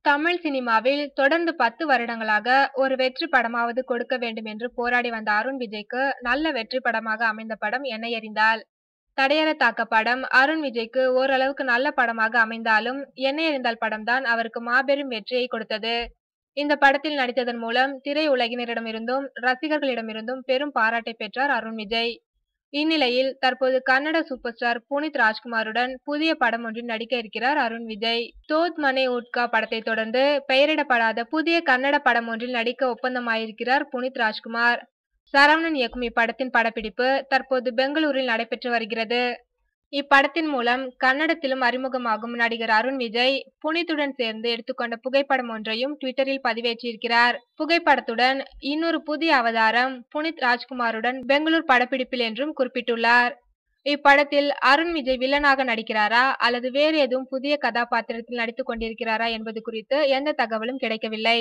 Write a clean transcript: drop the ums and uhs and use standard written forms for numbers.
தமிழ் சினிமாவில் தொடர்ந்து 10 வருடங்களாக ஒரு வெற்றி படமாவது கொடுக்க வேண்டும் என்று போராடி வந்த அருண் விஜய்க்கு நல்ல வெற்றி படமாக அமைந்த படம் என்னை அறிந்தால். தடையற தாக்க படம் அருண் விஜய்க்கு ஓரளவுக்கு நல்ல படமாக அமைந்தாலும் என்னை அறிந்தால் படம்தான் அவருக்கு மாபெரும் வெற்றியை கொடுத்தது. இந்த படத்தில் நடித்ததன் மூலம் திரையுலகினரிடமிருந்தும் ரசிகர்களிடமிருந்தும் பெரும் பாராட்டை பெற்றார் அருண் விஜய். இந்நிலையில் தற்போது கன்னட சூப்பர் ஸ்டார் புனித் ராஜ்குமாருடன் புதிய படம் ஒன்றில் நடிக்க இருக்கிறார் அருண் விஜய். தோத் மனே உட்கா படத்தை தொடர்ந்து பெயரிடப்படாத புதிய கன்னட படம் ஒன்றில் நடிக்க ஒப்பந்தமாயிருக்கிறார் புனித் ராஜ்குமார். சரவணன் இயக்கும் இப்படத்தின் படப்பிடிப்பு தற்போது பெங்களூரில் நடைபெற்று வருகிறது. இப்படத்தின் மூலம் கன்னடத்திலும் அறிமுகமாகும் நடிகர் அருண் விஜய் புனித்துடன் சேர்ந்து எடுத்துக்கொண்ட புகைப்படம் ஒன்றையும் ட்விட்டரில் பதிவேற்றியிருக்கிறார். புகைப்படத்துடன் இன்னொரு புதிய அவதாரம் புனித் ராஜ்குமாருடன் பெங்களூர் படப்பிடிப்பில் என்றும் குறிப்பிட்டுள்ளார். இப்படத்தில் அருண் விஜய் வில்லனாக நடிக்கிறாரா அல்லது வேறு எதுவும் புதிய கதாபாத்திரத்தில் நடித்துக் கொண்டிருக்கிறாரா என்பது குறித்து எந்த தகவலும் கிடைக்கவில்லை.